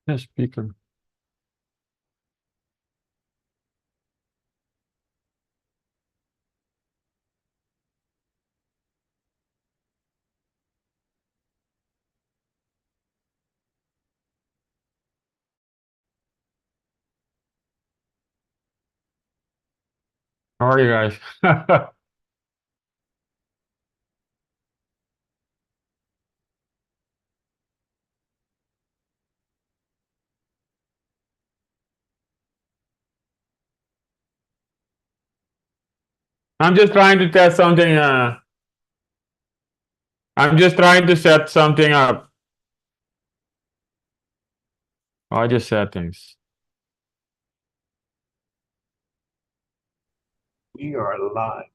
Yes, speaker. How are you guys? I'm just trying to test something. I'm just trying to set something up. Oh, I just settings. We are live.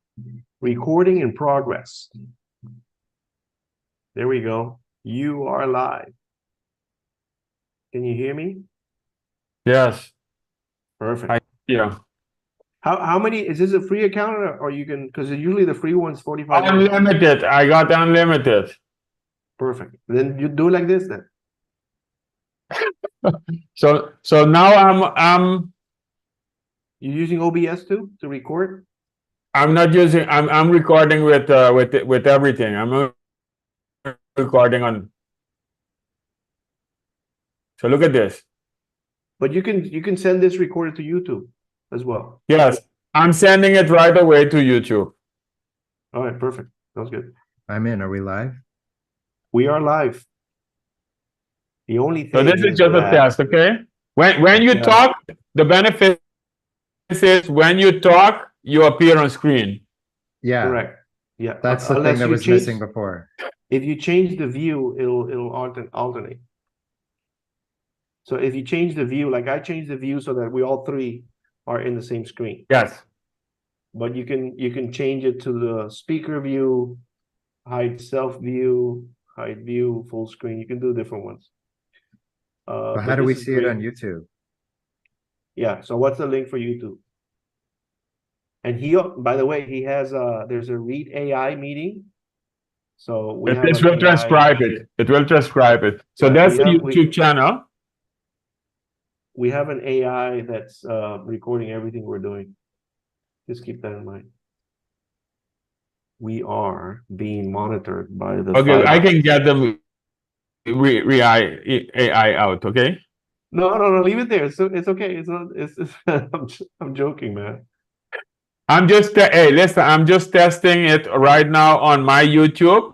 Recording in progress. There we go. You are live. Can you hear me? Yes. Perfect. Yeah. How many is this a free account or you can because usually the free one's $45. Unlimited. I got unlimited. Perfect. Then you do like this then. So now I'm You're using OBS too to record? I'm not using I'm recording with everything. I'm recording on. So look at this. But you can send this recorded to YouTube as well. Yes. I'm sending it right away to YouTube. All right, perfect. Sounds good. I'm in. Are we live? We are live. The only So thing this is is just a that test, okay? When you talk, the benefit is when you talk, you appear on screen. Yeah, correct. Yeah. that's the thing Unless that you was change missing before. if you change the view, it'll alternate. So if you change the view, like I changed the view so that we all three are in the same screen. Yes. But you can change it to the speaker view, hide self view, hide view, full screen. You can do different ones. But how But do we this is see it great. on YouTube? Yeah. So what's the link for YouTube? And by the way, he has there's a Read AI meeting. So we have This an will AI. transcribe it. It will transcribe it. So Yeah, that's we the have YouTube channel. we have an AI that's recording everything we're doing. Just keep that in mind. We are being monitored by the Okay, I five. can get them AI out, okay? No, leave it there. It's okay. It's not. It's I'm joking, man. Hey, listen, I'm just testing it right now on my YouTube.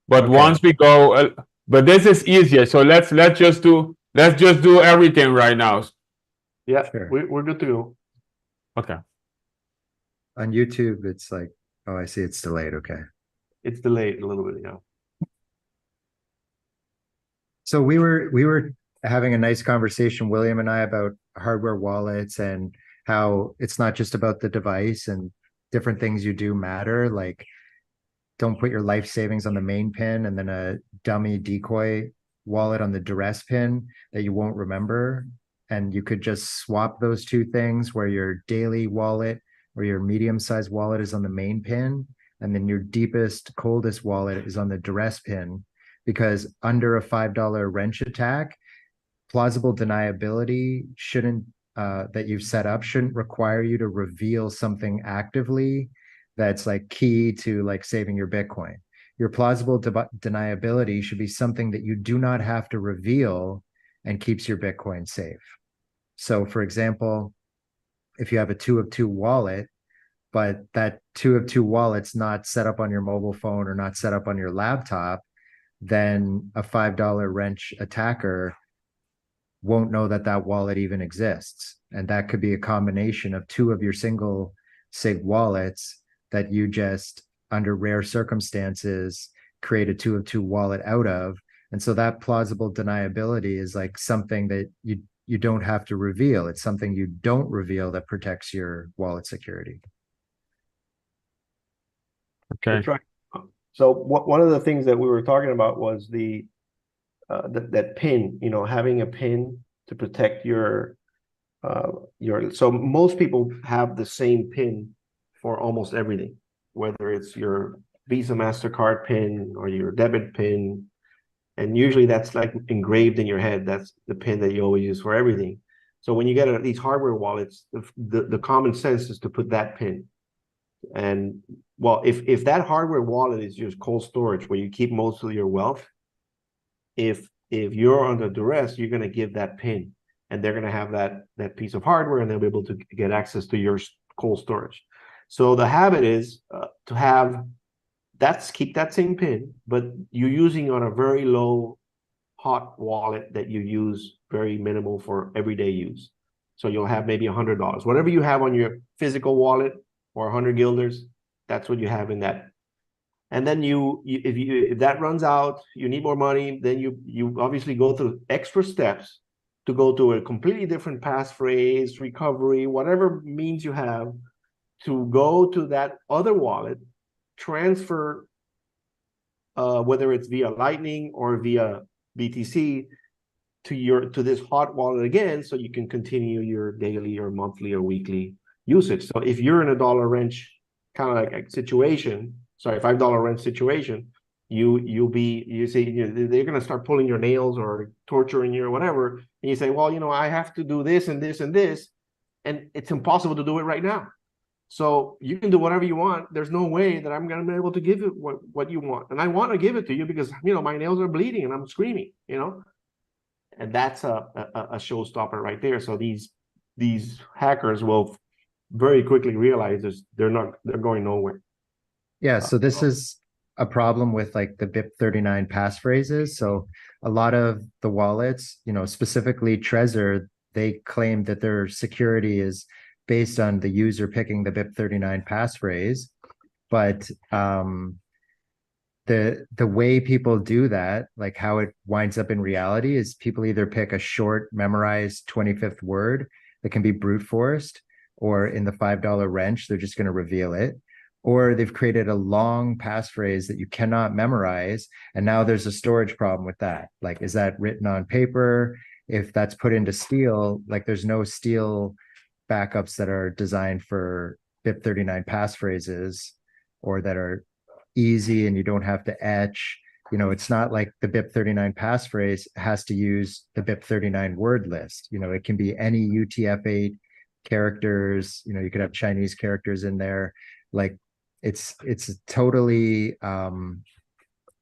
But Okay. once we go, but this is easier. So let's just do everything right now. Yeah, Sure. we're good to go. Okay. On YouTube, it's like, oh, I see it's delayed. Okay. It's delayed a little bit, yeah. So we were having a nice conversation, William and I, about hardware wallets and how it's not just about the device and different things you do matter. Like, don't put your life savings on the main pin and then a dummy decoy wallet on the duress pin that you won't remember. And you could just swap those two things where your daily wallet or your medium-sized wallet is on the main pin, and then your deepest, coldest wallet is on the duress pin, because under a $5 wrench attack, plausible deniability shouldn't that you've set up shouldn't require you to reveal something actively that's like key to like saving your Bitcoin. Your plausible deniability should be something that you do not have to reveal and keeps your Bitcoin safe. So, for example, if you have a 2 of 2 wallet, but that 2 of 2 wallet's not set up on your mobile phone or not set up on your laptop, then a $5 wrench attacker won't know that that wallet even exists. And that could be a combination of 2 of your single sig wallets that you just, under rare circumstances, create a 2 of 2 wallet out of. And so that plausible deniability is like something that you don't have to reveal. It's something you don't reveal that protects your wallet security. Okay. That's right. So one of the things that we were talking about was that pin, having a pin to protect your so most people have the same pin for almost everything, whether it's your Visa MasterCard pin or your debit pin, And usually that's like engraved in your head. That's the pin that you always use for everything. So when you get these hardware wallets, the common sense is to put that pin. And well, if that hardware wallet is just cold storage where you keep most of your wealth, if you're under duress, you're going to give that pin, and they're going to have that piece of hardware, and they'll be able to get access to your cold storage. So the habit is to have keep that same pin, but you're using on a very low hot wallet that you use very minimal for everyday use. So you'll have maybe $100, whatever you have on your physical wallet, or 100 guilders, that's what you have in that. And then if that runs out, you need more money, then you obviously go through extra steps to go to a completely different passphrase, recovery, whatever means you have, to go to that other wallet, transfer, whether it's via Lightning or via BTC, to this hot wallet again, so you can continue your daily or monthly or weekly usage. So if you're in a dollar wrench kind of like a situation, sorry, $5 wrench situation, you say they're going to start pulling your nails or torturing you or whatever, and you say, well, I have to do this and this and this, and it's impossible to do it right now. So you can do whatever you want. There's no way that I'm going to be able to give you what you want, and I want to give it to you because my nails are bleeding and I'm screaming, and that's a showstopper right there. So these hackers will very quickly realize they're going nowhere. Yeah, so this is a problem with like the BIP39 passphrases. So a lot of the wallets, specifically Trezor, they claim that their security is based on the user picking the BIP39 passphrase. But the way people do that, like how it winds up in reality, is people either pick a short memorized 25th word that can be brute forced, or in the $5 wrench, they're just going to reveal it. Or they've created a long passphrase that you cannot memorize. And now there's a storage problem with that. Like, is that written on paper? If that's put into steel, like there's no steel backups that are designed for BIP39 passphrases, or that are easy and you don't have to etch. It's not like the BIP39 passphrase has to use the BIP39 word list. It can be any UTF-8 characters. You could have Chinese characters in there. Like it's totally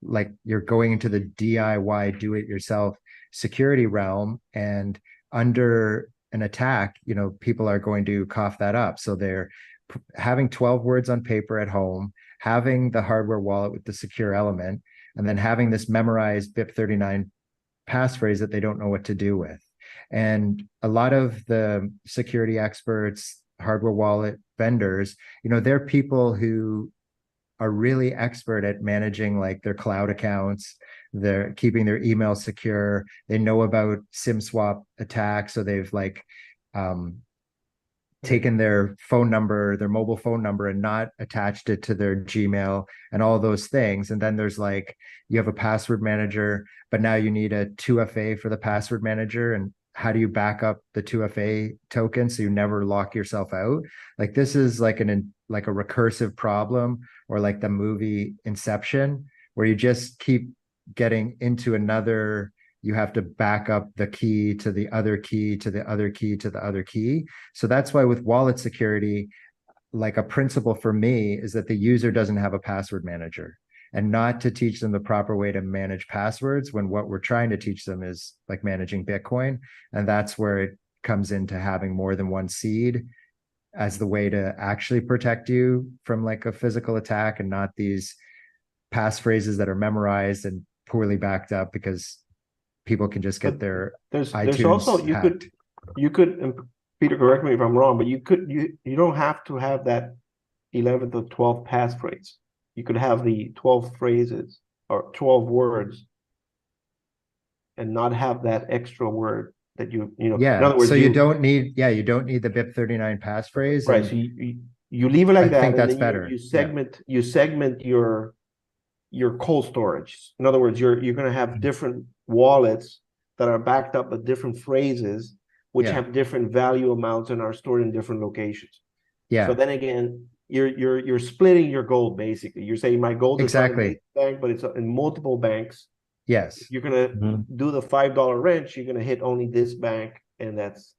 like you're going into the DIY do-it-yourself security realm, and under an attack, people are going to cough that up. So they're having 12 words on paper at home, having the hardware wallet with the secure element, and then having this memorized BIP39 passphrase that they don't know what to do with. And a lot of the security experts, hardware wallet vendors, they're people who are really expert at managing like their cloud accounts. They're keeping their email secure. They know about SIM swap attacks. So they've like taken their phone number, their mobile phone number, and not attached it to their Gmail and all those things. And then there's like, you have a password manager, but now you need a 2FA for the password manager. And how do you back up the 2FA token so you never lock yourself out? Like this is like a recursive problem, or like the movie Inception, where you just keep getting into another, you have to back up the key to the other key to the other key to the other key. So that's why with wallet security, like a principle for me is that the user doesn't have a password manager, and not to teach them the proper way to manage passwords, when what we're trying to teach them is like managing Bitcoin. And that's where it comes into having more than one seed as the way to actually protect you from like a physical attack, and not these passphrases that are memorized and poorly backed up because people can just get their there's iTunes also hacked. you could and Peter, correct me if I'm wrong, but you don't have to have that 11th or 12th passphrase. You could have the 12 phrases or 12 words and not have that extra word that in other words, so you don't need the BIP39 passphrase. Right. And So you leave it like that, think and that's then better. you segment your cold storage. In other words, you're going to have different wallets that are backed up with different phrases, which have different value amounts and are stored in different locations. So then again, you're splitting your gold basically. You're saying my gold is not in this bank, but it's in multiple banks. Yes. If you're gonna Mhm. do the $5 wrench, you're gonna hit only this bank, and that's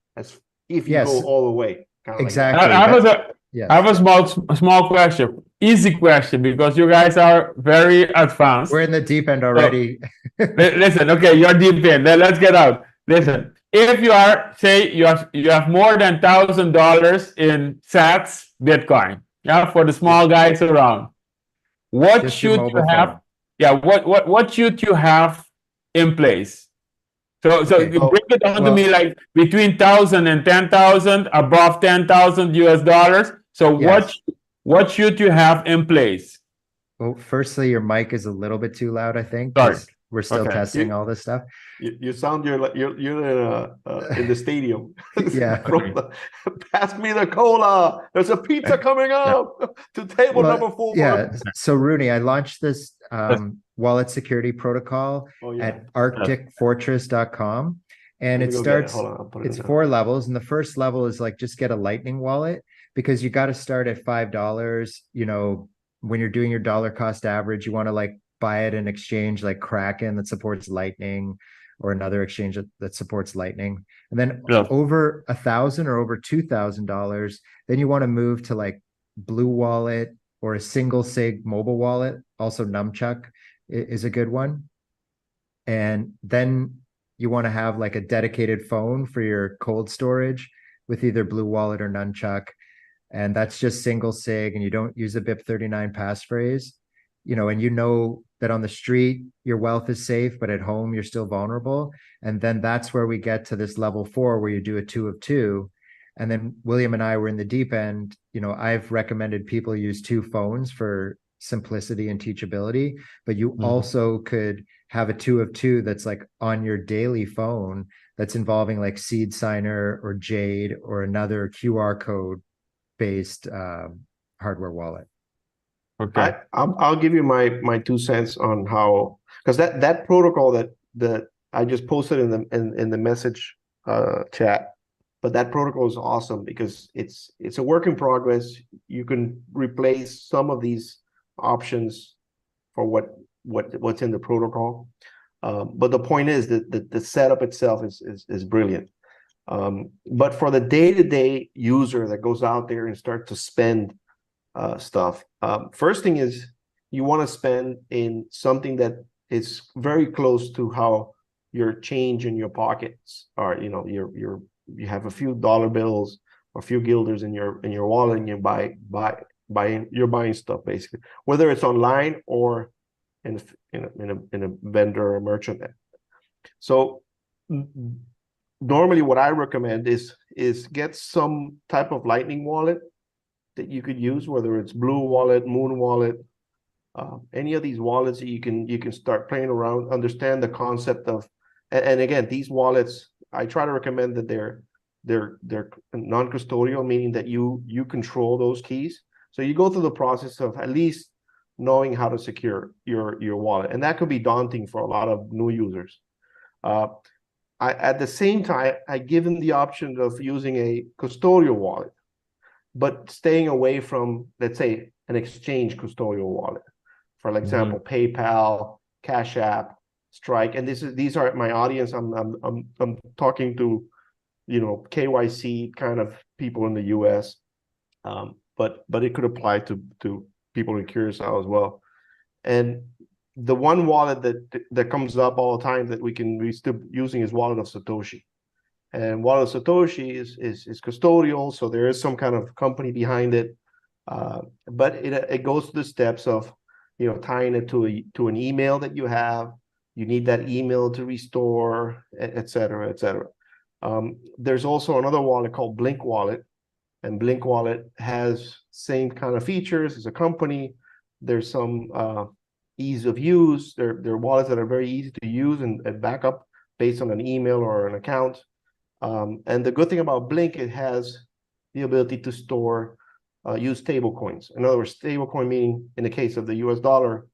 if you Yes. go all the way, kind of like that. Exactly. I have a Yes. I have a small question, easy question, because you guys are very advanced. We're in the deep end already. Listen, okay, you're deep in. Let's get out. Listen, if you are, say, you have more than $1,000 in Sats Bitcoin, yeah, for the small guys around, what Just your should mobile you have? phone. Yeah, what should you have in place? So Okay. you break it down to Well- me like between 1,000 and 10,000, above 10,000 US dollars. So Yes. what should you have in place? Well, firstly, your mic is a little bit too loud, I think, Sorry. because we're still Okay. testing all this stuff. You sound you're in the stadium. Yeah. Pass me the cola. There's a pizza coming up to table Well, number 4. yeah. So Rooney, I launched this wallet security protocol Oh, yeah. at arcticfortress.com. And Let me it go get it. starts, Hold on, I'll put it it's in. 4 levels. And the first level is like just get a lightning wallet, because you got to start at $5. You know, when you're doing your dollar cost average, you want to like buy it in exchange like Kraken that supports Lightning, or another exchange that supports Lightning. And then Yeah. over $1,000 or over $2,000, then you want to move to like Blue Wallet or a single sig mobile wallet. Also Numchuck is a good one. And then you want to have like a dedicated phone for your cold storage with either Blue Wallet or Nunchuck. And that's just single sig, and you don't use a BIP39 passphrase, you know, and you know that on the street, your wealth is safe, but at home, you're still vulnerable. And then that's where we get to this level 4, where you do a 2 of 2. And then William and I were in the deep end. You know, I've recommended people use 2 phones for simplicity and teachability, but you also could have a 2 of 2 that's like on your daily phone, that's involving like Seed Signer or Jade or another QR code based hardware wallet. Okay. I'll give you my 2 cents on how, because that protocol that I just posted in the message chat, but that protocol is awesome because it's a work in progress. You can replace some of these options for what's in the protocol, but the point is that the setup itself is brilliant. But for the day-to-day user that goes out there and starts to spend stuff, first thing is you want to spend in something that is very close to how your change in your pockets are. You know, you have a few dollar bills or a few guilders in your wallet, and you you're buying stuff basically, whether it's online or in a vendor or merchant. So normally what I recommend is get some type of lightning wallet that you could use, whether it's Blue Wallet, Moon Wallet, any of these wallets that you can start playing around, understand the concept of, and again, these wallets, I try to recommend that they're non-custodial, meaning that you control those keys. So you go through the process of at least knowing how to secure your wallet, and that could be daunting for a lot of new users. At the same time, I give them the option of using a custodial wallet, but staying away from, let's say, an exchange custodial wallet. For example, PayPal, Cash App, Strike, and these are my audience. I'm talking to, you know, KYC kind of people in the US, but it could apply to people in Curacao as well. And the one wallet that comes up all the time that we still using is Wallet of Satoshi. And Wallet of Satoshi is custodial, so there is some kind of company behind it, but it goes through the steps of, you know, tying it to an email that you have. You need that email to restore, et cetera, et cetera. There's also another wallet called Blink Wallet, and Blink Wallet has same kind of features as a company. There's some ease of use. They're wallets that are very easy to use and back up based on an email or an account. And the good thing about Blink, it has the ability to store, use stable coins. In other words, stable coin meaning, in the case of the US dollar,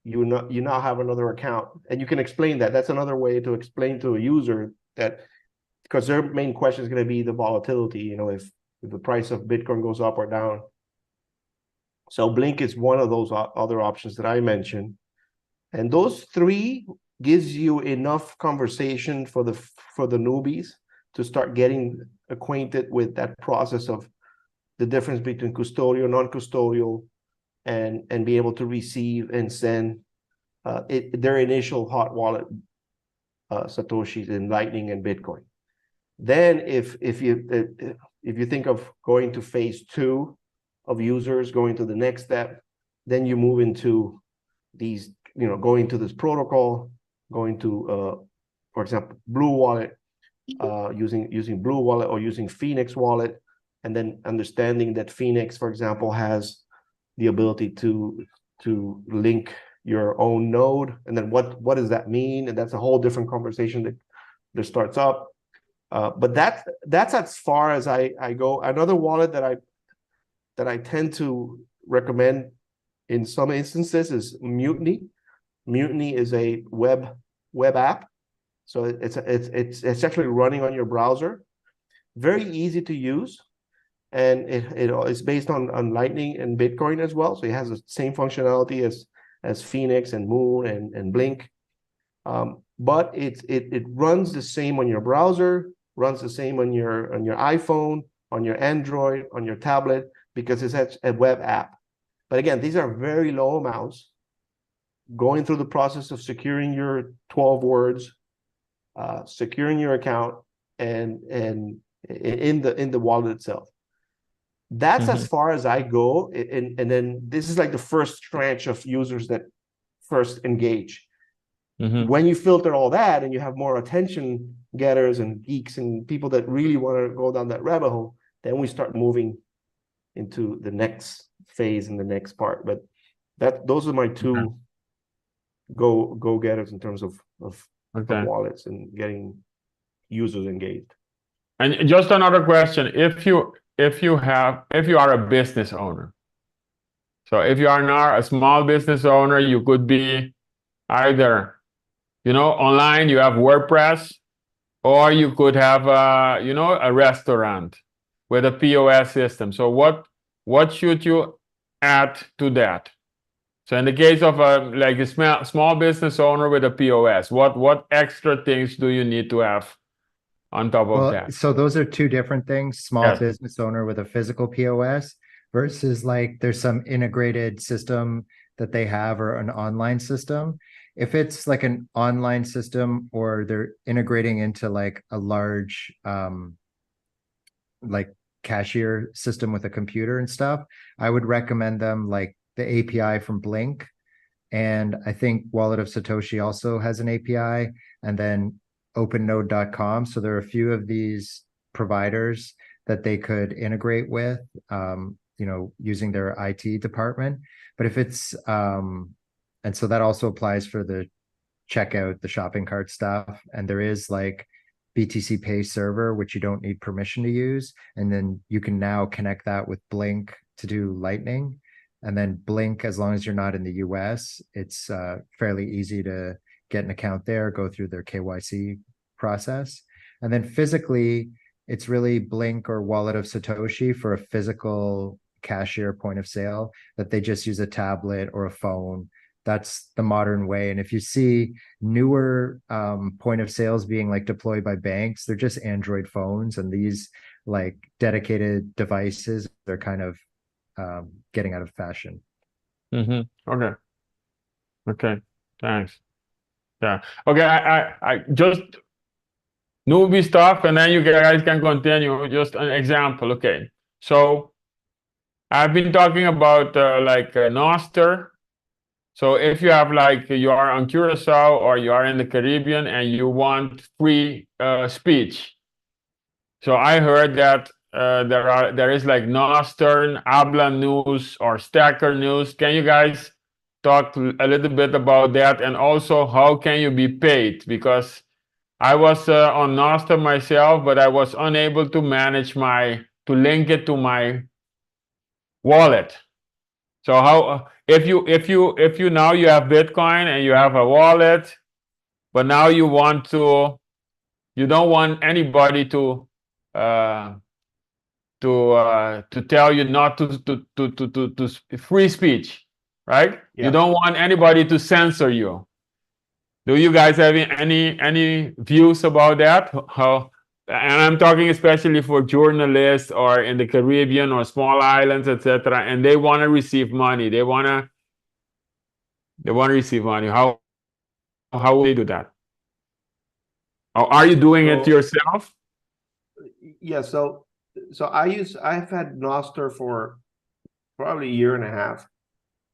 you now have another account, and you can explain that. That's another way to explain to a user that, because their main question is going to be the volatility, you know, if the price of Bitcoin goes up or down. So Blink is one of those other options that I mentioned. And those 3 gives you enough conversation for the newbies to start getting acquainted with that process of the difference between custodial, non-custodial, and be able to receive and send their initial hot wallet satoshis in Lightning and Bitcoin. Then if you think of going to phase 2 of users going to the next step, then you move into these, going to this protocol, going to for example Blue Wallet, using Blue Wallet or using Phoenix Wallet, and then understanding that Phoenix, for example, has the ability to link your own node, and then what does that mean? And that's a whole different conversation that starts up. But that's as far as I go. Another wallet that I tend to recommend in some instances is Mutiny. Mutiny is a web app, so it's actually running on your browser. Very easy to use, and it's based on Lightning and Bitcoin as well. So it has the same functionality as Phoenix and Moon and Blink, but it runs the same on your browser, runs the same on your iPhone, on your Android, on your tablet, because it's a web app. But again, these are very low amounts. Going through the process of securing your 12 words, securing your account, and in the wallet itself. That's as far as I go. And then this is like the first tranche of users that first engage. When you filter all that and you have more attention getters and geeks and people that really want to go down that rabbit hole, then we start moving into the next phase and the next part. But those are my two go getters in terms of wallets and getting users engaged. And just another question: if you are a business owner, so if you are not a small business owner, you could be either, online, you have WordPress, or you could have a restaurant with a POS system. So what should you add to that? So in the case of like a small business owner with a POS, what extra things do you need to have on top of that? So those are two different things. Small business owner with a physical POS versus like there's some integrated system that they have, or an online system. If it's like an online system, or they're integrating into like a large like cashier system with a computer and stuff, I would recommend them like the API from Blink. And I think Wallet of Satoshi also has an API, and then opennode.com. So there are a few of these providers that they could integrate with, using their IT department. But if it's, and so that also applies for the checkout, the shopping cart stuff. And there is like BTC Pay server, which you don't need permission to use. And then you can now connect that with Blink to do Lightning. And then Blink, as long as you're not in the US, it's fairly easy to get an account there, go through their KYC process. And then physically, it's really Blink or Wallet of Satoshi for a physical cashier point of sale that they just use a tablet or a phone. That's the modern way. And if you see newer point of sales being like deployed by banks, they're just Android phones, and these like dedicated devices, they're kind of getting out of fashion. Okay, thanks. Yeah. Okay, I just newbie stuff, and then you guys can continue. Just an example. Okay, so I've been talking about like Noster. So if you have like you are on Curacao or you are in the Caribbean and you want free speech, so I heard that there is like Nostern, Habla News, or Stacker News. Can you guys talk a little bit about that? And also, how can you be paid? Because I was on Noster myself, but I was unable to manage to link it to my wallet. So how if you now you have Bitcoin and you have a wallet, but now you don't want anybody to tell you not to free speech, right? You don't want anybody to censor you. Do you guys have any views about that? How, and I'm talking especially for journalists or in the Caribbean or small islands, etc. And they want to receive money. They want to receive money. How will they do that? Or are you doing it So yourself? yeah, I've had Noster for probably a year and a half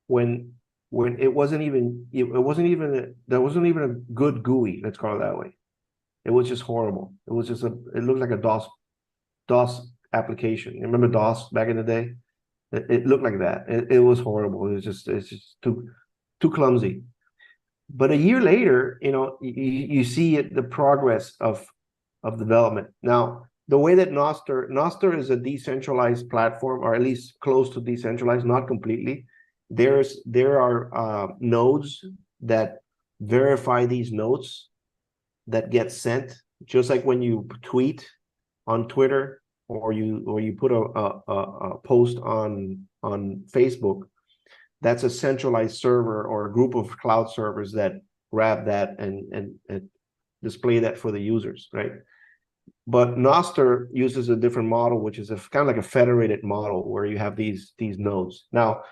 when it wasn't even there wasn't even a good GUI, let's call it that way. It was just horrible. It looked like a DOS application. You remember DOS back in the day? It looked like that. It was horrible. It's just too clumsy. But a year later, you see the progress of development. Now, the way that Noster is a decentralized platform, or at least close to decentralized, not completely. There are nodes that verify these notes that get sent, just like when you tweet on Twitter, or you put a post on Facebook. That's a centralized server or a group of cloud servers that grab that and display that for the users, right? But Noster uses a different model, which is kind of like a federated model where you have these nodes. Now,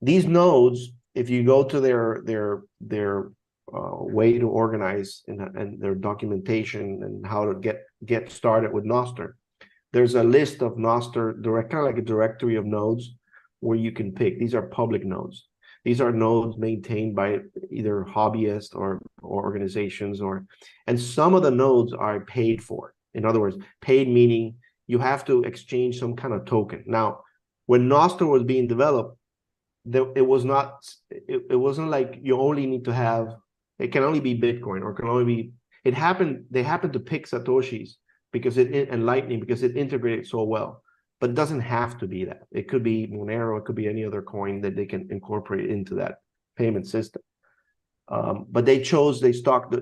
these nodes, if you go to their way to organize and their documentation and how to get started with Noster, there's a list of Noster kind of like a directory of nodes where you can pick. These are public nodes. These are nodes maintained by either hobbyists or organizations, and some of the nodes are paid for. In other words, paid meaning you have to exchange some kind of token. Now, when Noster was being developed, it wasn't like you only need to have, it can only be Bitcoin, or can only be, they happened to pick Satoshis and Lightning because it integrated so well. But it doesn't have to be that. It could be Monero, it could be any other coin that they can incorporate into that payment system. But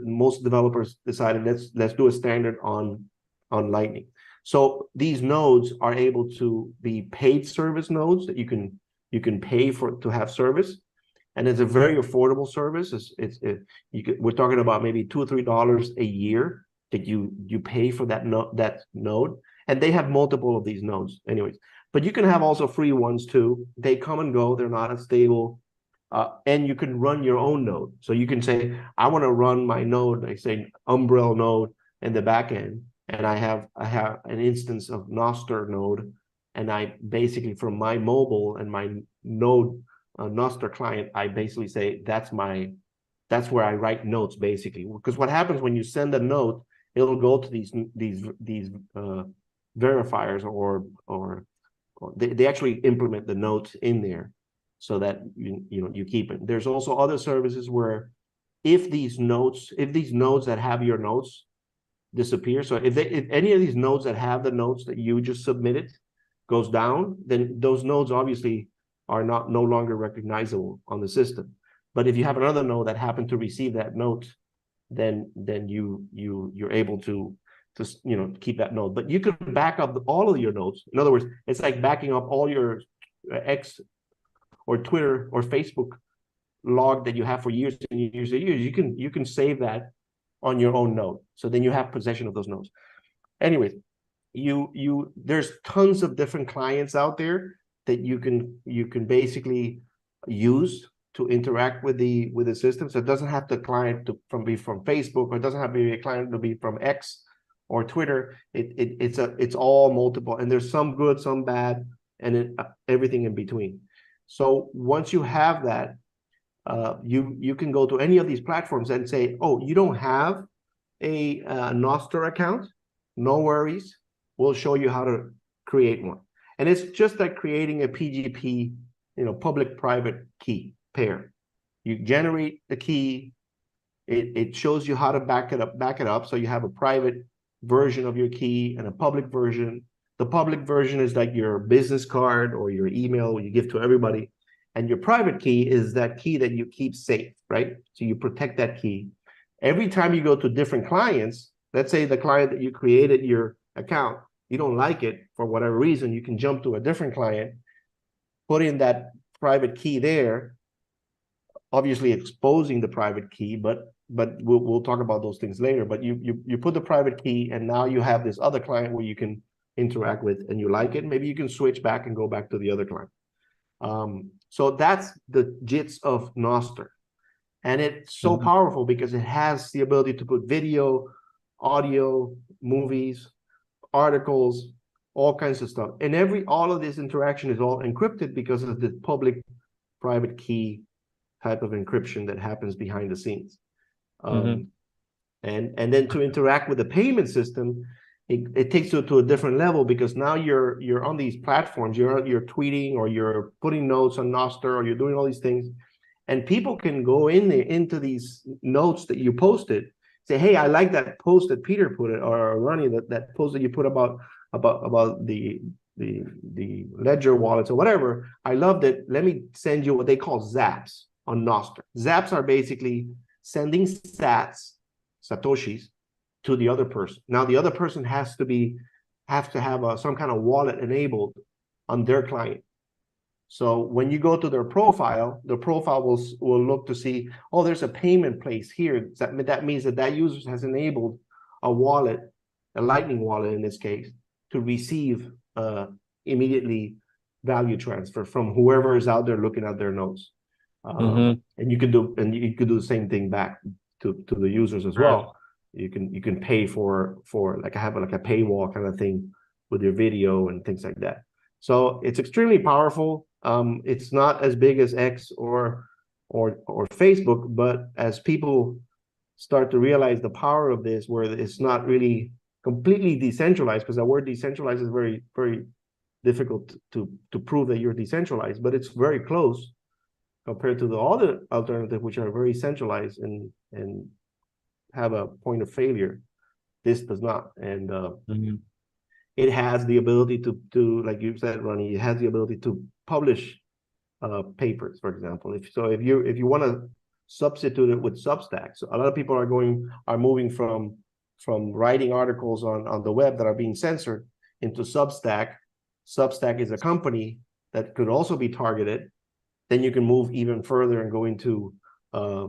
most developers decided let's do a standard on Lightning. So these nodes are able to be paid service nodes that you can pay for to have service, and it's a very affordable service. We're talking about maybe $2 or $3 a year that you pay for that node, and they have multiple of these nodes, anyways. But you can have also free ones too. They come and go. They're not as stable. And you can run your own node. So you can say, I want to run my node, I say Umbrel node in the back end, and I have an instance of Noster node, and I basically, from my mobile and my node Noster client, I basically say that's where I write notes, basically. Because what happens when you send a note, it'll go to these verifiers, or they actually implement the notes in there, so that you keep it. There's also other services where if these nodes that have your notes disappear, so if any of these nodes that have the notes that you just submitted goes down, then those nodes obviously are no longer recognizable on the system. But if you have another node that happened to receive that note, then you're able to keep that node. But you can back up all of your nodes. In other words, it's like backing up all your X or Twitter or Facebook log that you have for years and years and years. You can save that on your own node. So then you have possession of those nodes. Anyways, there's tons of different clients out there that you can basically use to interact with the system. So it doesn't have the client to be from Facebook, or it doesn't have to be a client to be from X or Twitter. It's all multiple, and there's some good, some bad, and everything in between. So once you have that, you can go to any of these platforms and say, oh, you don't have a Noster account? No worries. We'll show you how to create one. And it's just like creating a PGP, public-private key pair. You generate the key. It shows you how to back it up. So you have a private version of your key and a public version. The public version is like your business card or your email you give to everybody. And your private key is that key that you keep safe, right? So you protect that key. Every time you go to different clients, let's say the client that you created your account, you don't like it for whatever reason, you can jump to a different client, put in that private key there, obviously exposing the private key, but but we'll talk about those things later. But you put the private key, and now you have this other client where you can interact with, and you like it. Maybe you can switch back and go back to the other client. So that's the JITs of Nostr. And it's so powerful because it has the ability to put video, audio, movies, articles, all kinds of stuff. And all of this interaction is all encrypted because of the public private key type of encryption that happens behind the scenes. And then to interact with the payment system, it takes you to a different level, because now you're on these platforms, you're tweeting, or you're putting notes on Nostr, or you're doing all these things, and people can go into these notes that you posted, say, hey, I like that post that Peter put it, or Ronnie, that post that you put about the Ledger wallets or whatever. I loved it. Let me send you what they call zaps on Nostr. Zaps are basically sending satoshis to the other person. Now the other person has to have some kind of wallet enabled on their client. So when you go to their profile, the profile will look to see, oh, there's a payment place here. That means that user has enabled a wallet, a Lightning wallet in this case, to receive immediately value transfer from whoever is out there looking at their notes. And you can do the same thing back to the users as well. You can pay for like have like a paywall kind of thing with your video and things like that. So it's extremely powerful. It's not as big as X or Facebook, but as people start to realize the power of this, where it's not really completely decentralized, because the word decentralized is very, very difficult to prove that you're decentralized, but it's very close compared to the other alternative, which are very centralized and have a point of failure. This does not. And it has the ability to, like you said, Ronnie, it has the ability to publish papers, for example. If you want to substitute it with Substack, so a lot of people are moving from writing articles on the web that are being censored into Substack. Substack is a company that could also be targeted. Then you can move even further and go into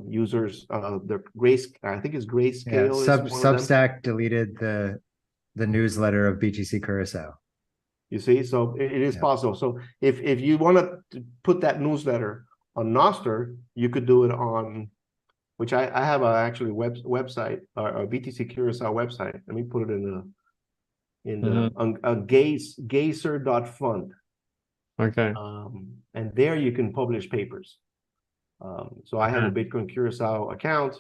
users, I think it's Grayscale. Yeah, Substack deleted the newsletter of BTC Curacao. You see, so it is possible. So if you want to put that newsletter on Nostr, you could do it on, which I have actually website, a BTC Curacao website. Let me put it on Geyser.fund. Okay. And there you can publish papers. So I have a Bitcoin Curacao account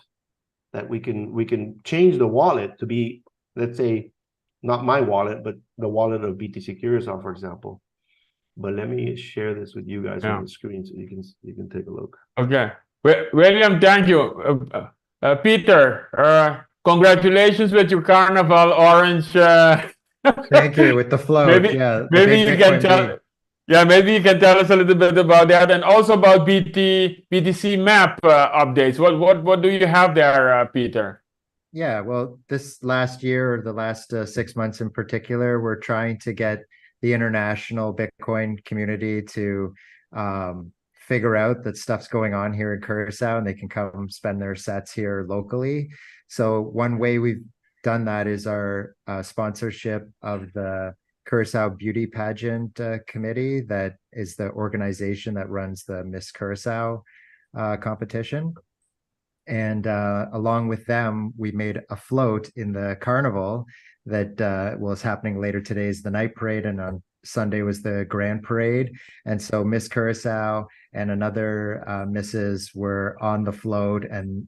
that we can change the wallet to be, let's say, not my wallet, but the wallet of BTC Curacao, for example. But let me share this with you guys on the screen so you can take a look. Okay. William, thank you. Peter, congratulations with your Carnival orange. Thank you, with the float. Maybe you can tell. Maybe you can tell us a little bit about that, and also about BTC map updates. What do you have there, Peter? Yeah, well, this last year, or the last 6 months in particular, we're trying to get the international Bitcoin community to figure out that stuff's going on here in Curacao, and they can come spend their sats here locally. So one way we've done that is our sponsorship of the Curacao Beauty Pageant Committee. That is the organization that runs the Miss Curacao competition. And along with them, we made a float in the carnival that was happening later today is the night parade, and on Sunday was the grand parade. And so Miss Curacao and another Mrs. were on the float, and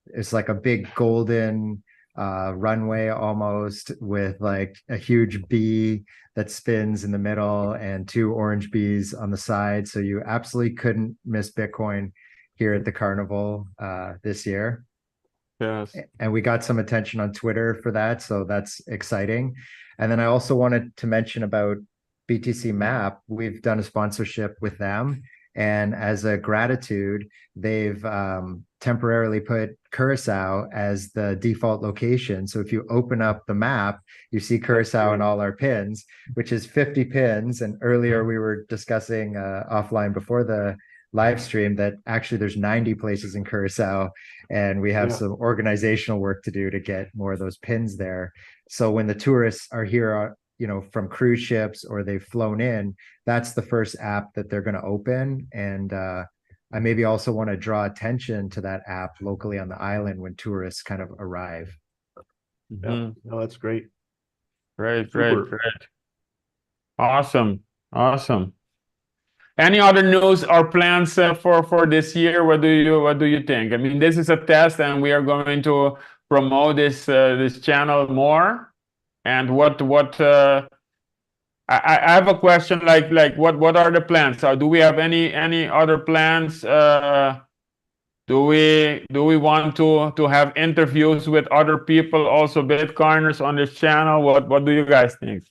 it's like a big golden runway almost, with like a huge bee that spins in the middle and 2 orange bees on the side. So you absolutely couldn't miss Bitcoin here at the carnival this year. Yes. And we got some attention on Twitter for that, so that's exciting. And then I also wanted to mention about BTC Map. We've done a sponsorship with them, and as a gratitude, they've temporarily put Curacao as the default location. So if you open up the map, you see Curacao and all our pins, which is 50 pins. And earlier we were discussing offline before the live stream that actually there's 90 places in Curacao, and we have Yeah. some organizational work to do to get more of those pins there. So when the tourists are here, from cruise ships or they've flown in, that's the first app that they're going to open. And I maybe also want to draw attention to that app locally on the island when tourists kind of arrive. Yeah. Mhm. No, that's great. Great, Super. great. Awesome. Awesome. Any other news or plans for this year? What do you think? I mean, this is a test, and we are going to promote this channel more. And I have a question like what are the plans? So do we have any other plans? Do we want to have interviews with other people, also Bitcoiners on this channel? What do you guys think?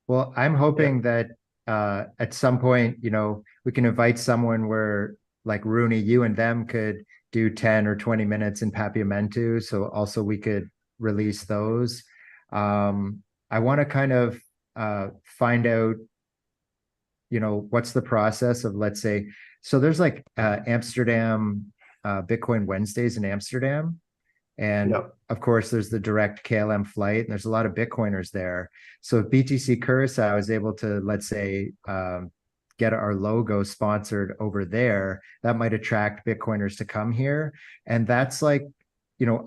Well, I'm hoping that at some point, we can invite someone where like Rooney, you and them could do 10 or 20 minutes in Papiamentu. So also we could release those. I want to kind of find out, what's the process of, let's say, so there's like Amsterdam, Bitcoin Wednesdays in Amsterdam. And Yeah. of course, there's the direct KLM flight, and there's a lot of Bitcoiners there. So if BTC Curacao is able to, let's say, get our logo sponsored over there, that might attract Bitcoiners to come here. And that's like,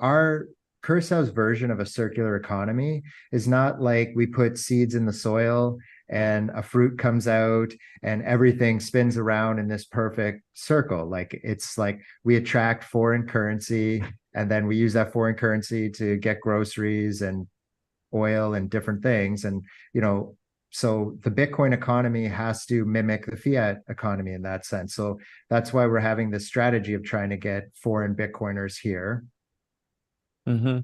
our Curaçao's version of a circular economy is not like we put seeds in the soil and a fruit comes out and everything spins around in this perfect circle. Like it's like we attract foreign currency, and then we use that foreign currency to get groceries and oil and different things. And, so the Bitcoin economy has to mimic the fiat economy in that sense. So that's why we're having this strategy of trying to get foreign Bitcoiners here. Mm-hmm.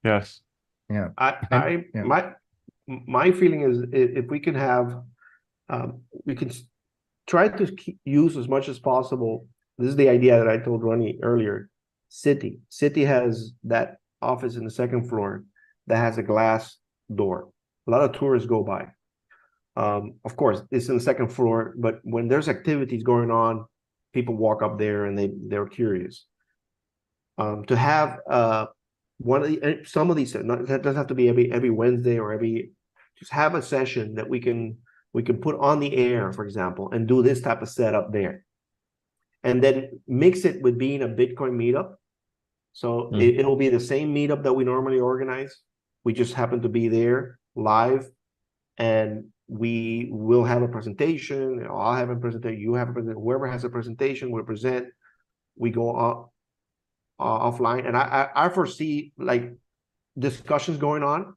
Yes. Yeah. My feeling is if we can have, we can try to use as much as possible. This is the idea that I told Ronnie earlier. City has that office in the second floor that has a glass door. A lot of tourists go by. Of course, it's in the second floor, but when there's activities going on, people walk up there and they're curious. To have some of these, that doesn't have to be every Wednesday or just have a session that we can put on the air, for example, and do this type of setup there, and then mix it with being a Bitcoin meetup. So it'll be the same meetup that we normally organize. We just happen to be there live, and we will have a presentation. I'll have a presentation. You have a presentation. Whoever has a presentation will present. We go offline, and I foresee like discussions going on,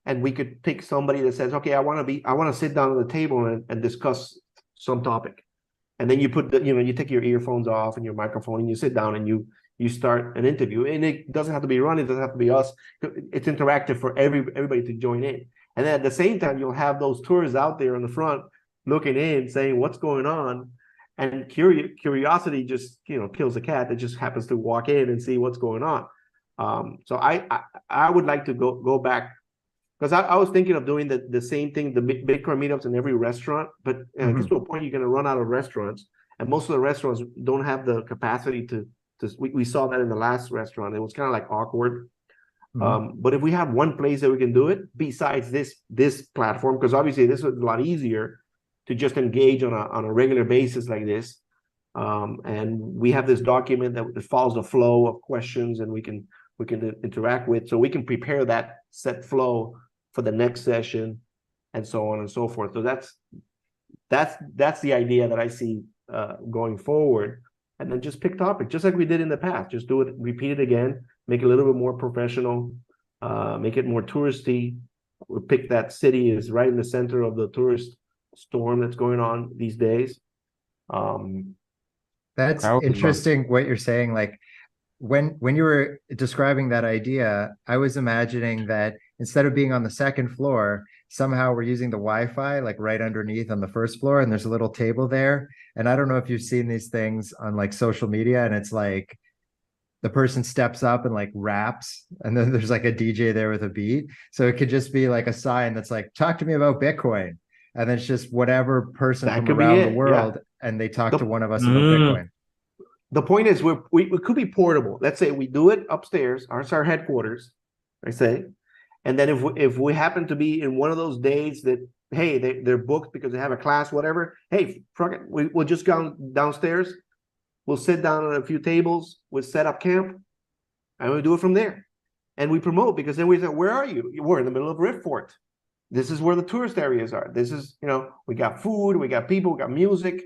and we could pick somebody that says, okay, I want to sit down at the table and discuss some topic. And then you put you take your earphones off and your microphone and you sit down and you start an interview. And it doesn't have to be Ron, it doesn't have to be us. It's interactive for everybody to join in. And then at the same time, you'll have those tourists out there in the front looking in, saying what's going on. And curiosity just kills the cat that just happens to walk in and see what's going on. So I would like to go back, because I was thinking of doing the same thing, the Bitcoin meetups in every restaurant, but it gets to a point you're going to run out of restaurants, and most of the restaurants don't have the capacity to. We saw that in the last restaurant; it was kind of like awkward. But if we have one place that we can do it, besides this platform, because obviously this is a lot easier to just engage on a regular basis like this, and we have this document that follows the flow of questions, and we can interact with, so we can prepare that set flow for the next session, and so on and so forth. So that's the idea that I see going forward, and then just pick topic, just like we did in the past. Just do it, repeat it again, make it a little bit more professional, make it more touristy. We pick that city is right in the center of the tourist storm that's going on these days. That's interesting what you're saying. Like when you were describing that idea, I was imagining that instead of being on the second floor, somehow we're using the Wi-Fi like right underneath on the first floor, and there's a little table there. And I don't know if you've seen these things on like social media, and it's like the person steps up and like raps, and then there's like a DJ there with a beat. So it could just be like a sign that's like, talk to me about Bitcoin. and then it's just whatever person That from could be around the it, yeah. world, and they talk The- to one of us about Mm. Bitcoin. The point is, we could be portable. Let's say we do it upstairs, our headquarters, I say, and then if we happen to be in one of those days that, hey, they're booked because they have a class, whatever. Hey, fuck it, we'll just go downstairs. We'll sit down at a few tables. We'll set up camp, and we do it from there. And we promote, because then we say, where are you? We're in the middle of Rift Fort. This is where the tourist areas are. This is, we got food, we got people, we got music.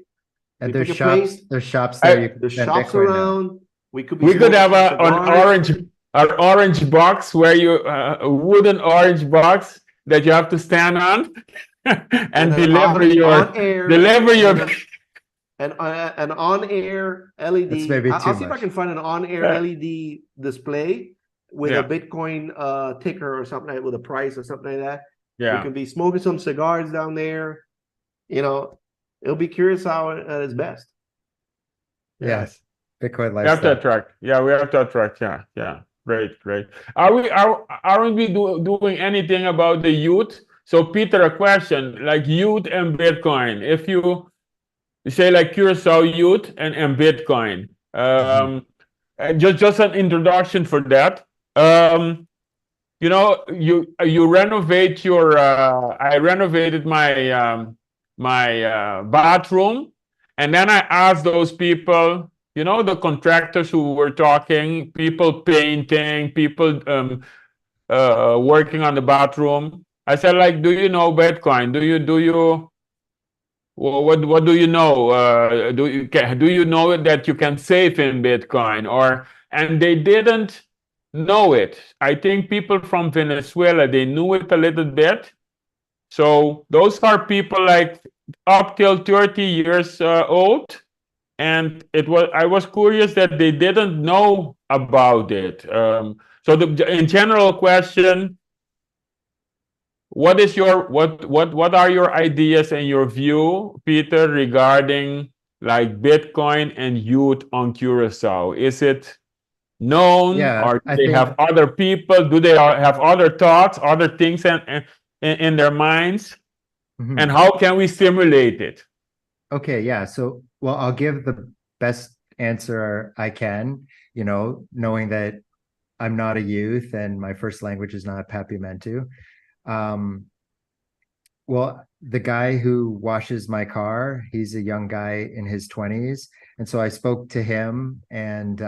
And We there's pick a shops, place. there's shops there. You can There's spend shops Bitcoin now. around. We could be. We could have smoking some cigars. an orange box where you a wooden orange box that you have to stand on and then deliver on air, and an on-air LED. That's maybe I'll too see if I much. can find an on-air LED display with Yeah. a Bitcoin ticker or something, with a price or something like that. We Yeah. can be smoking some cigars down there. It'll be Curacao at its best. Yes. Bitcoin We have to lifestyle. attract. Yeah, we have to attract. Yeah, yeah. Great, great. Aren't we doing anything about the youth? So Peter, a question like youth and Bitcoin. If you say like Curacao youth and Bitcoin, and just an introduction for that. You renovate your. I renovated my bathroom, and then I asked those people, the contractors who were talking, people painting, people working on the bathroom. I said, like, do you know Bitcoin? Do you what do you know? Do you know that you can save in Bitcoin? And they didn't know it. I think people from Venezuela, they knew it a little bit. So those are people like up till 30 years old. And I was curious that they didn't know about it. So in general question, what are your ideas and your view, Peter, regarding like Bitcoin and youth on Curacao? Is it known, Yeah, or do I they think have other people? Do they have other thoughts, other things in their minds? Mhm. And how can we stimulate it? Okay, yeah. So, well, I'll give the best answer I can, knowing that I'm not a youth and my first language is not Papiamentu. Well, the guy who washes my car, he's a young guy in his 20s. And so I spoke to him and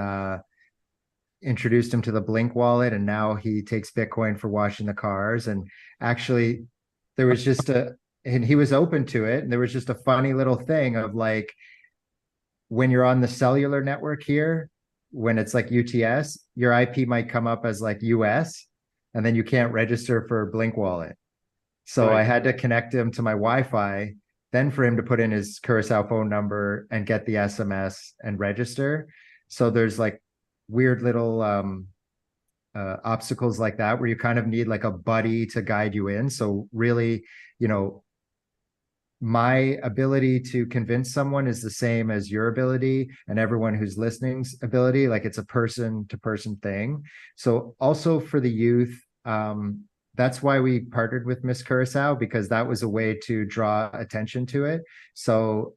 introduced him to the Blink wallet. And now he takes Bitcoin for washing the cars. And actually, there was just and he was open to it. And there was just a funny little thing of like, when you're on the cellular network here, when it's like UTS, your IP might come up as like US, and then you can't register for Blink wallet. So Right. I had to connect him to my Wi-Fi, then for him to put in his Curacao phone number and get the SMS and register. So there's like weird little obstacles like that where you kind of need like a buddy to guide you in. So really, my ability to convince someone is the same as your ability and everyone who's listening's ability. Like it's a person to person thing. So also for the youth, that's why we partnered with Miss Curacao, because that was a way to draw attention to it. So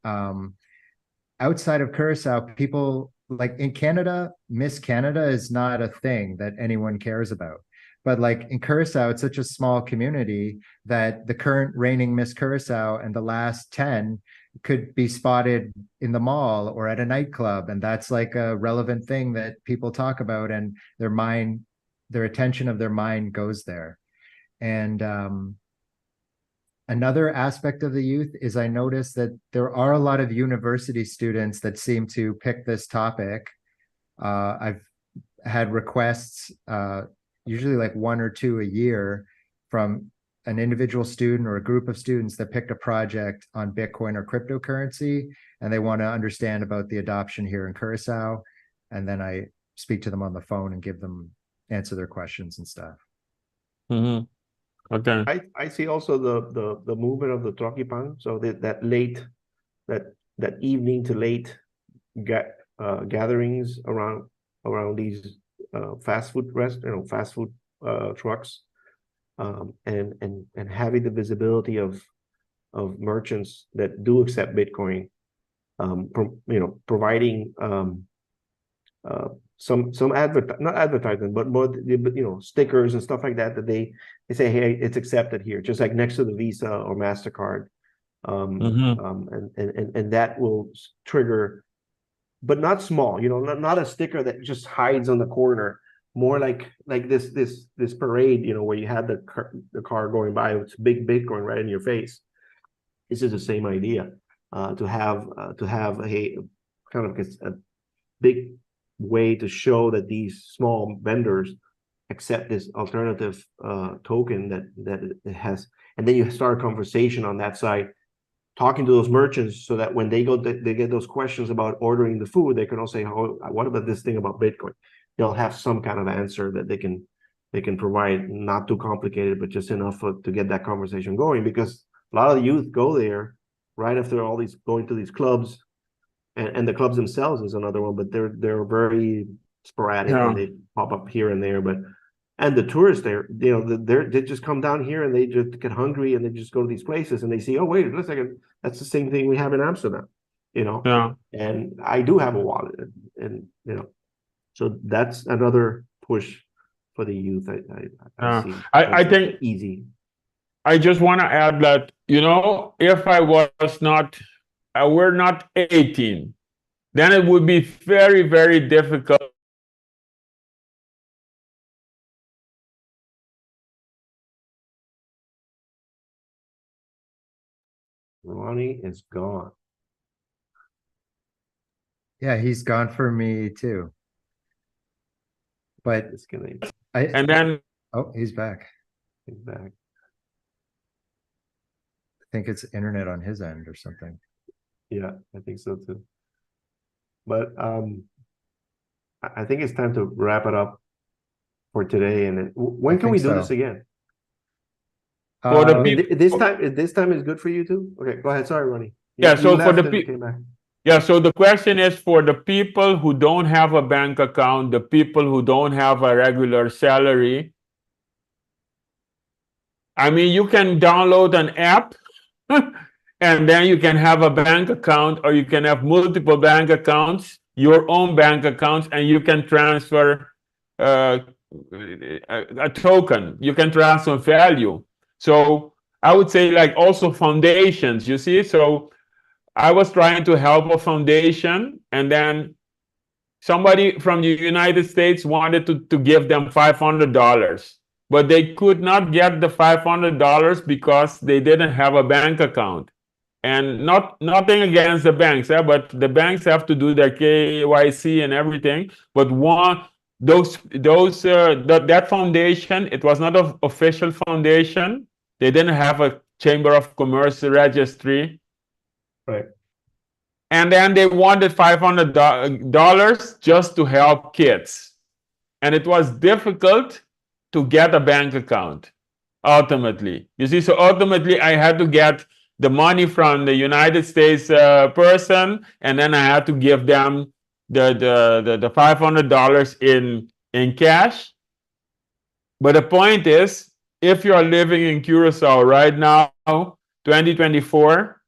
outside of Curacao, people like in Canada, Miss Canada is not a thing that anyone cares about. But like in Curacao, it's such a small community that the current reigning Miss Curacao and the last 10 could be spotted in the mall or at a nightclub. And that's like a relevant thing that people talk about, and their attention of their mind goes there. And another aspect of the youth is I noticed that there are a lot of university students that seem to pick this topic. I've had requests, usually like 1 or 2 a year, from an individual student or a group of students that picked a project on Bitcoin or cryptocurrency, and they want to understand about the adoption here in Curacao. And then I speak to them on the phone and answer their questions and stuff. Mm-hmm. Okay. I see also the movement of the Troquipan. So that evening to late gatherings around these fast food trucks, and having the visibility of of merchants that do accept Bitcoin, providing some not advertisement, but more stickers and stuff like that, that they say, hey, it's accepted here, just like next to the Visa or MasterCard. And that will trigger, but not small, not a sticker that just hides on the corner, more like this parade, where you had the car going by, it's big Bitcoin right in your face. This is the same idea, to have a kind of a big way to show that these small vendors accept this alternative token that it has, and then you start a conversation on that side, talking to those merchants, so that when they get those questions about ordering the food, they can all say, oh, what about this thing about Bitcoin? They'll have some kind of answer that they can provide, not too complicated, but just enough to get that conversation going, because a lot of the youth go there right after all these, going to these clubs, and the clubs themselves is another one, but they're very sporadic, and they pop up here and there. And the tourists there, they just come down here and they just get hungry and they just go to these places and they see, oh, wait a second, that's the same thing we have in Amsterdam, And I do have a wallet, and so that's another push for the youth. I see. I think easy. I just want to add that, if I was not, we're not 18, then it would be very, very difficult. Ronnie is gone. Yeah, he's gone for me too. But and then he's back. He's back. I think it's internet on his end or something. Yeah, I think so too. But I think it's time to wrap it up for today. And when can we do this again? For the this time is good for you too. Okay, go ahead. Sorry, Ronnie. So for the people. Yeah, so the question is for the people who don't have a bank account, the people who don't have a regular salary. I mean, you can download an app and then you can have a bank account, or you can have multiple bank accounts, your own bank accounts, and you can transfer a token. You can transfer value. So I would say, like, also foundations, you see? So I was trying to help a foundation, and then somebody from the United States wanted to give them $500, but they could not get the $500 because they didn't have a bank account. And nothing against the banks, but the banks have to do their KYC and everything. But that foundation, it was not an official foundation. They didn't have a Chamber of Commerce registry. Right. And then they wanted $500 just to help kids. And it was difficult to get a bank account, ultimately. You see, so ultimately I had to get the money from the United States person, and then I had to give them the $500 in cash. But the point is, if you are living in Curacao right now, 2024,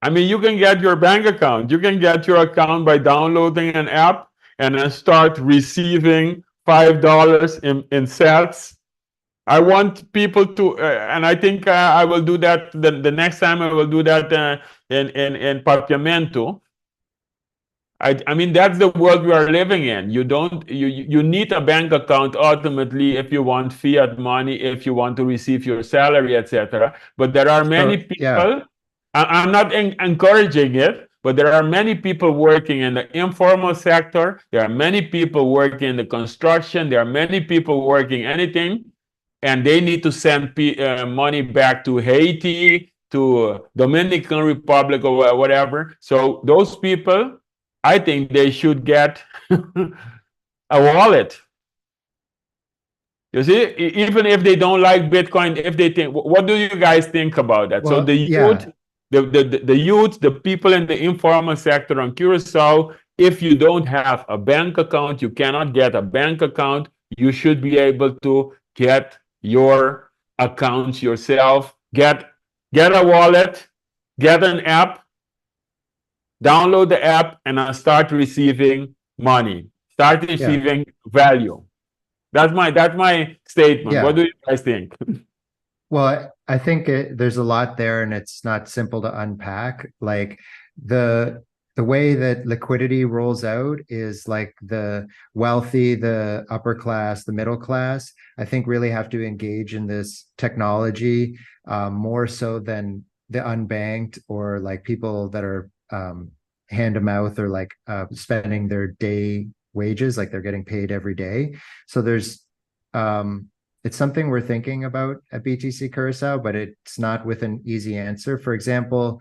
I mean, you can get your bank account. You can get your account by downloading an app and then start receiving $5 in sats. I want people to, and I think I will do that the next time. I will do that in Papiamento. I mean, that's the world we are living in. You need a bank account ultimately if you want fiat money, if you want to receive your salary, etc. But there are many people. Yeah. I'm not encouraging it, but there are many people working in the informal sector. There are many people working in the construction. There are many people working anything, and they need to send money back to Haiti, to Dominican Republic, or whatever. So those people, I think they should get a wallet. You see, even if they don't like Bitcoin, if they think, what do you guys think about that? Well, so the youth. Yeah. The youth, the people in the informal sector on Curacao, if you don't have a bank account, you cannot get a bank account. You should be able to get your accounts yourself, get get a wallet, get an app, download the app, and start receiving money, start Yeah. receiving value. That's my statement. What Yeah. do you guys think? Well, I think there's a lot there, and it's not simple to unpack. Like the the way that liquidity rolls out is like the wealthy, the upper class, the middle class, I think really have to engage in this technology more so than the unbanked or like people that are hand to mouth or like spending their day wages, like they're getting paid every day. So there's it's something we're thinking about at BTC Curacao, but it's not with an easy answer. For example,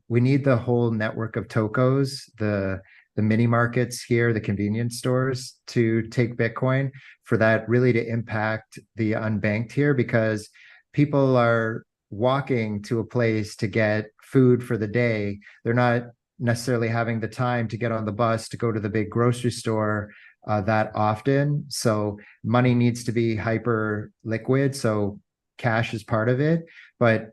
we need the whole network of tokos, the mini markets here, the convenience stores to take Bitcoin for that really to impact the unbanked here, because people are walking to a place to get food for the day. They're not necessarily having the time to get on the bus to go to the big grocery store that often. So money needs to be hyper liquid. So cash is part of it. But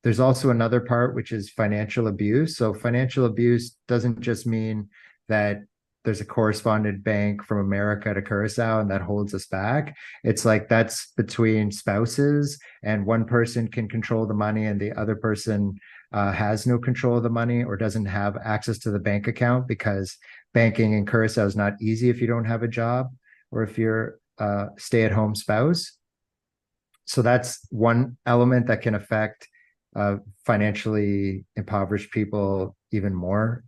there's also another part, which is financial abuse. So financial abuse doesn't just mean that there's a correspondent bank from America to Curacao and that holds us back. It's like that's between spouses, and one person can control the money and the other person has no control of the money or doesn't have access to the bank account, because banking in Curacao is not easy if you don't have a job or if you're a stay-at-home spouse. So that's one element that can affect financially impoverished people even more,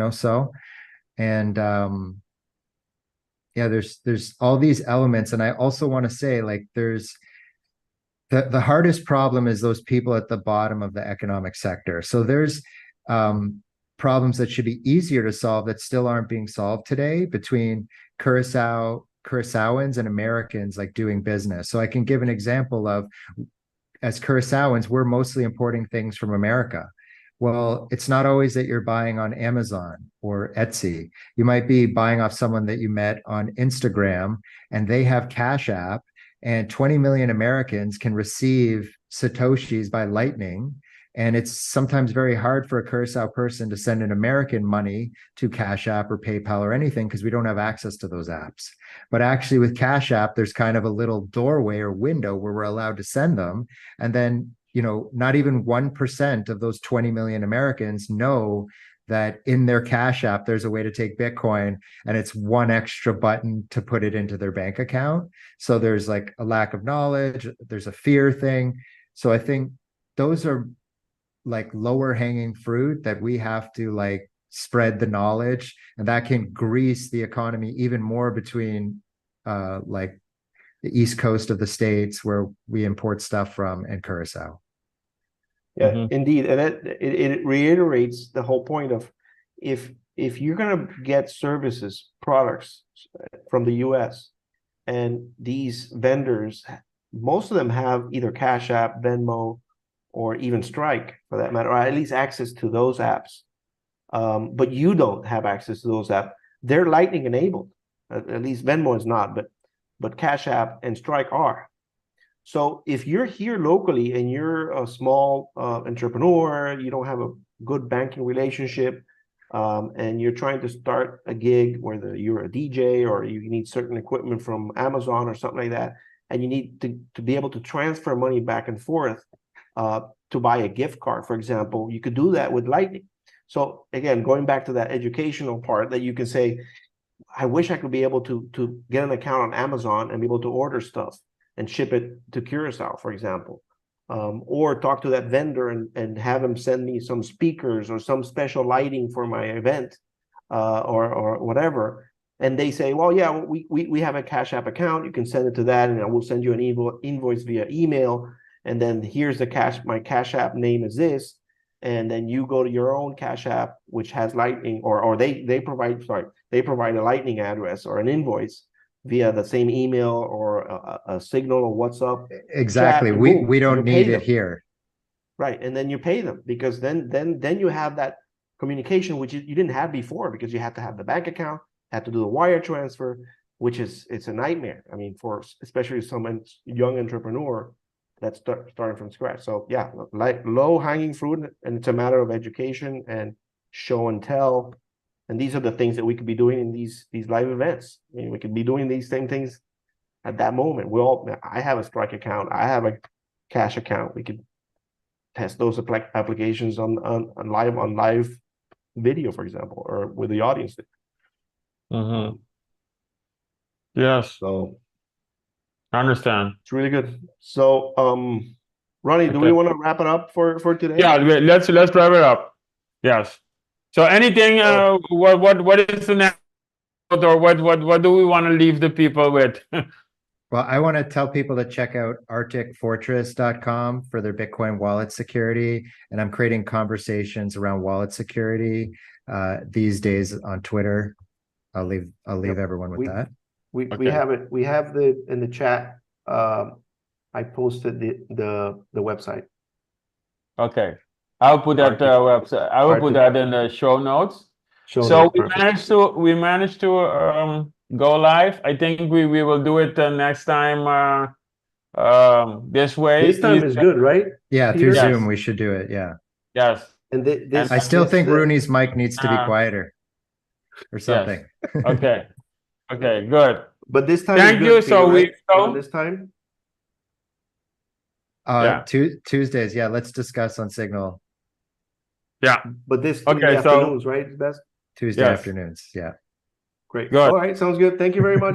so. And yeah, there's all these elements. And I also want to say, like, there's the hardest problem is those people at the bottom of the economic sector. So there's problems that should be easier to solve that still aren't being solved today between Curaçaoans and Americans, like doing business. So I can give an example of, as Curaçaoans, we're mostly importing things from America. Well, it's not always that you're buying on Amazon or Etsy. You might be buying off someone that you met on Instagram, and they have Cash App, and 20 million Americans can receive Satoshis by Lightning. And it's sometimes very hard for a Curacao person to send an American money to Cash App or PayPal or anything, because we don't have access to those apps. But actually with Cash App, there's kind of a little doorway or window where we're allowed to send them. And then, not even 1% of those 20 million Americans know that in their Cash App, there's a way to take Bitcoin, and it's one extra button to put it into their bank account. So there's like a lack of knowledge, there's a fear thing. So I think those are like lower hanging fruit that we have to like spread the knowledge, and that can grease the economy even more between like the East Coast of the States where we import stuff from and Curacao. Yeah, indeed. And it reiterates the whole point of if you're going to get services, products from the US, and these vendors, most of them have either Cash App, Venmo, or even Strike for that matter, or at least access to those apps. But you don't have access to those apps. They're Lightning enabled. At least Venmo is not, but Cash App and Strike are. So if you're here locally and you're a small entrepreneur, you don't have a good banking relationship, and you're trying to start a gig, whether you're a DJ or you need certain equipment from Amazon or something like that, and you need to be able to transfer money back and forth to buy a gift card, for example, you could do that with Lightning. So again, going back to that educational part, that you can say, I wish I could be able to get an account on Amazon and be able to order stuff and ship it to Curacao, for example, or talk to that vendor and have him send me some speakers or some special lighting for my event, or whatever. And they say, well, yeah, we have a Cash App account. You can send it to that, and I will send you an invoice via email. And then here's my Cash App name is this. And then you go to your own Cash App, which has Lightning, or they provide a Lightning address or an invoice via the same email or a Signal or WhatsApp. Exactly. Chat, we don't need it here. Right. And then you pay them, because then you have that communication, which you didn't have before, because you had to have the bank account, had to do the wire transfer, which it's a nightmare. I mean, for especially some young entrepreneur, that's starting from scratch. So yeah, like low hanging fruit, and it's a matter of education and show and tell. And these are the things that we could be doing in these live events. I mean, we could be doing these same things at that moment. I have a Strike account, I have a Cash account. We could test those applications on live video, for example, or with the audience. Yes, So I understand. it's really good. So Ronnie, do we Okay. want to wrap it up for today? Yeah, let's wrap it up. Yes. So anything, what is the next, or what do we want to leave the people with? Well, I want to tell people to check out arcticfortress.com for their Bitcoin wallet security. And I'm creating conversations around wallet security these days on Twitter. I'll leave everyone with that. We Okay. have it. We have in the chat. I posted the website. Okay. I'll put that website. I will put that in the show notes. So we managed to go live. I think we will do it next time this way. This time is good, right? Yeah, Peter? through Yes. Zoom we should do it. Yeah. Yes. And this, I still think Rooney's mic needs to be quieter or something. Yes. Okay. Okay, good. But this time, Thank is you. good, So Peter, we right? go. This time. Yeah. Tuesdays. Yeah, let's discuss on Signal. Yeah. But this Okay, in the so- afternoons, right? Best. Tuesday Yes. afternoons. Yeah. Great. Good. All right, sounds good. Thank you very much.